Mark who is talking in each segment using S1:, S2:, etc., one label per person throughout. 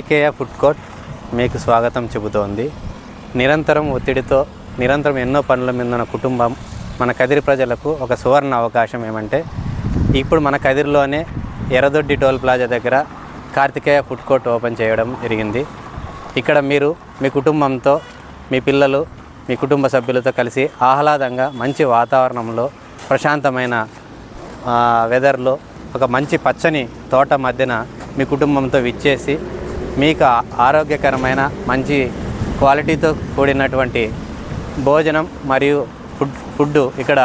S1: Karthikeya food court మీకు స్వాగతం చెబుతోంది. నిరంతరం ఒత్తిడితో నిరంతరం ఎన్నో పనుల మీద ఉన్న కుటుంబం మన కదిరి ప్రజలకు ఒక సువర్ణ అవకాశం ఏమంటే ఇప్పుడు మన కదిరిలోనే ఎర్రదొడ్డి టోల్ ప్లాజా దగ్గర కార్తికేయ ఫుడ్ కోర్ట్ ఓపెన్ చేయడం జరిగింది. ఇక్కడ మీరు మీ కుటుంబంతో మీ పిల్లలు మీ కుటుంబ సభ్యులతో కలిసి ఆహ్లాదంగా మంచి వాతావరణంలో ప్రశాంతమైన వెదర్లో ఒక మంచి పచ్చని తోట మధ్యన మీ కుటుంబంతో విచ్చేసి మీకు ఆరోగ్యకరమైన మంచి క్వాలిటీతో కూడినటువంటి భోజనం మరియు ఫుడ్ ఇక్కడ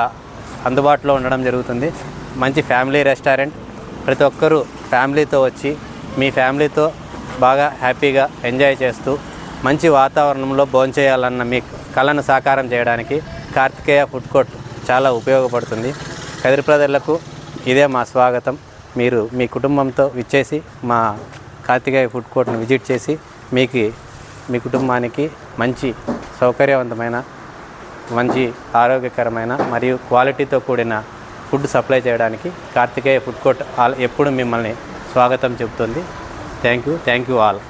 S1: అందుబాటులో ఉండడం జరుగుతుంది. మంచి ఫ్యామిలీ రెస్టారెంట్. ప్రతి ఒక్కరూ ఫ్యామిలీతో వచ్చి మీ ఫ్యామిలీతో బాగా హ్యాపీగా ఎంజాయ్ చేస్తూ మంచి వాతావరణంలో భోంచేయాలన్న మీ కళను సాకారం చేయడానికి కార్తికేయ ఫుడ్ కోర్ట్ చాలా ఉపయోగపడుతుంది. కదిరి ప్రజలకు ఇదే మా స్వాగతం. మీరు మీ కుటుంబంతో విచ్చేసి మా కార్తికేయ ఫుడ్ కోర్ట్ని విజిట్ చేసి మీ కుటుంబానికి మంచి సౌకర్యవంతమైన మంచి ఆరోగ్యకరమైన మరియు క్వాలిటీతో కూడిన ఫుడ్ సప్లై చేయడానికి కార్తికేయ ఫుడ్ కోర్ట్ ఎప్పుడు మిమ్మల్ని స్వాగతం చెబుతుంది. Thank you all.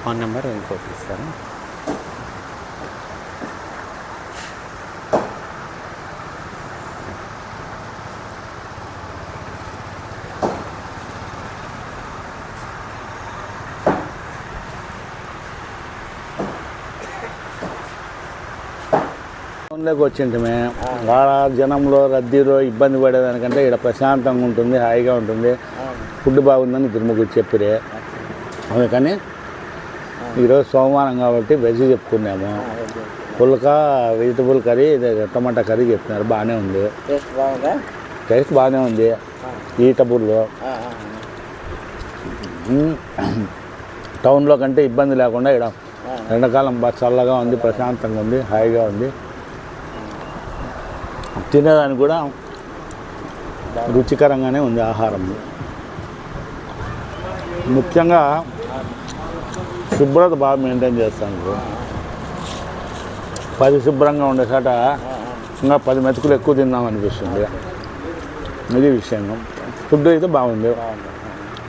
S1: Phone number ఇంకోటి ఇస్తాను.
S2: టౌన్లోకి వచ్చింటమే వాళ్ళ జనంలో రద్దీలో ఇబ్బంది పడేదానికంటే ఇక్కడ ప్రశాంతంగా ఉంటుంది, హాయిగా ఉంటుంది. ఫుడ్ బాగుందని ఇద్దరు ముగ్గురు చెప్పిరే. అందుకని ఈరోజు సోమవారం కాబట్టి వెజ్ చెప్పుకున్నాము. పుల్కా వెజిటబుల్ కర్రీ టమాటా కర్రీ చెప్పినారు. బాగానే ఉంది, టేస్ట్ బాగానే ఉంది. ఈటబుల్ టౌన్లో కంటే ఇబ్బంది లేకుండా ఇక్కడ ఎండాకాలం బాగా చల్లగా ఉంది, ప్రశాంతంగా ఉంది, హాయిగా ఉంది. తినేదానికి కూడా రుచికరంగానే ఉంది ఆహారం. ముఖ్యంగా శుభ్రత బాగా మెయింటైన్ చేస్తాను. పరిశుభ్రంగా ఉండే చోట ఇంకా 10 మెతుకులు ఎక్కువ తిందాం అనిపిస్తుంది. ఇది విషయం. ఫుడ్ అయితే బాగుంది.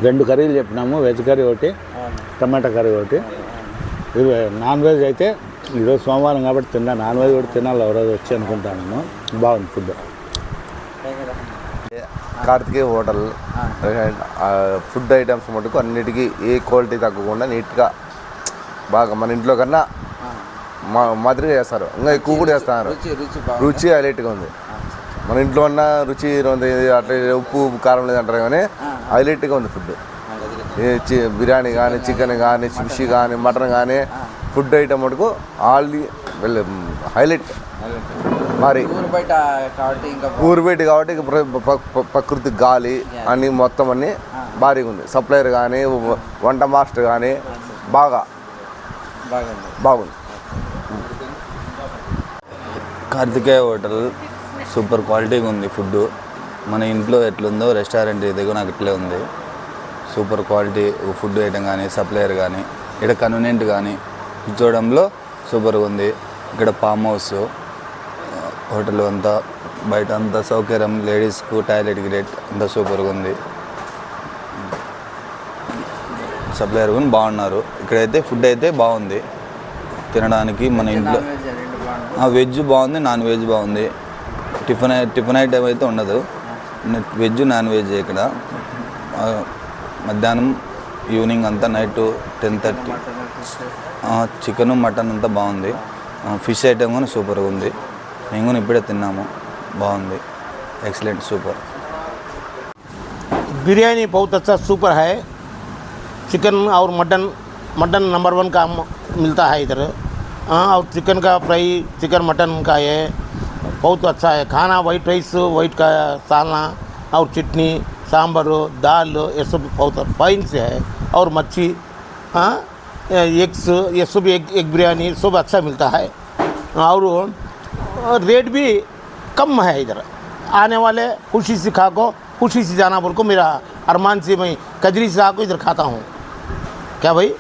S2: 2 కర్రీలు చెప్పినాము, వెజ్ కర్రీ ఒకటి, టమాటా కర్రీ ఒకటి. ఇది నాన్ వెజ్ అయితే ఈరోజు సోమవారం కాబట్టి నాన్ వెజ్ కూడా తినాలి ఎవరోజు వచ్చి అనుకుంటాను. బాగుంది food.
S3: Kartikeya hotel food items మటుకు అన్నిటికీ ఏ క్వాలిటీ తగ్గకుండా నీట్గా బాగా మన ఇంట్లో కన్నా మాదిరిగా చేస్తారు. ఇంకా ఎక్కువ కూడా చేస్తున్నారు. రుచి హైలైట్గా ఉంది. మన ఇంట్లో ఉన్న రుచి అట్లా ఉప్పు కారం లేదంటారు కానీ హైలైట్గా ఉంది ఫుడ్. బిర్యానీ కానీ, చికెన్ కానీ, ఫిష్ కానీ, మటన్ కానీ ఫుడ్ ఐటమ్ మటుకు ఆల్ది హైలైట్. మరి ఊరు బయట కాబట్టి ప్రకృతి గాలి అని మొత్తం అన్నీ భారీగా ఉంది. సప్లయర్ కానీ, వంట మాస్టర్ కానీ బాగుంది.
S4: కార్తికేయ హోటల్ సూపర్ క్వాలిటీగా ఉంది ఫుడ్. మన ఇంట్లో ఎట్లుందో రెస్టారెంట్ ఇది కూడా నాకు ఇట్లే ఉంది. సూపర్ క్వాలిటీ ఫుడ్ ఐటమ్ కానీ, సప్లయర్ కానీ, ఇక్కడ కన్వీనియంట్ కానీ కూర్చోవడంలో సూపర్గా ఉంది. ఇక్కడ ఫామ్ హౌస్ హోటల్ అంతా బయట అంతా సౌకర్యం, లేడీస్కు టాయిలెట్ గిలెట్ అంతా సూపర్గా ఉంది. సప్లయర్ కూడా బాగున్నారు. ఇక్కడైతే ఫుడ్ అయితే బాగుంది తినడానికి. మన ఇంట్లో వెజ్ బాగుంది, నాన్ వెజ్ బాగుంది. టిఫిన్ ఐటమ్ అయితే ఉండదు. వెజ్, నాన్ వెజ్ ఇక్కడ. మధ్యాహ్నం ఈవినింగ్ అంతా నైట్ 10:30 చికెన్, మటన్ అంతా బాగుంది. ఫిష్ ఐటమ్ కూడా సూపర్గా ఉంది. మేము కూడా ఇప్పుడే తిన్నాము, బాగుంది. Excellent super.
S5: बिरयानी बहुत अच्छा सुपर है। चिकन और मटन नंबर 1 का मिलता है इधर। और चिकन का फ्राई, चिकन मटन का है बहुत अच्छा है खाना। वाइट राइस, वाइट का सालना और चटनी, सांभर, दाल, ये सब बहुत फाइन से है। और मच्छी, एग्स, ये सब एग बिरयानी सब अच्छा मिलता है। और रेट भी कम है इधर। आने वाले खुशी से खा को खुशी से जाना बोल को मेरा अरमान से मैं कजरी से आकर इधर खाता हूँ। क्या भाई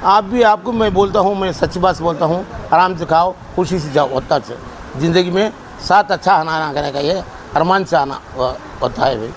S5: आप भी, आपको मैं बोलता हूँ, मैं सच्ची बात बोलता हूँ, आराम से खाओ, खुशी से जाओ। होता है ज़िंदगी में साथ अच्छा आना करने का ये अरमान से आना होता है भाई।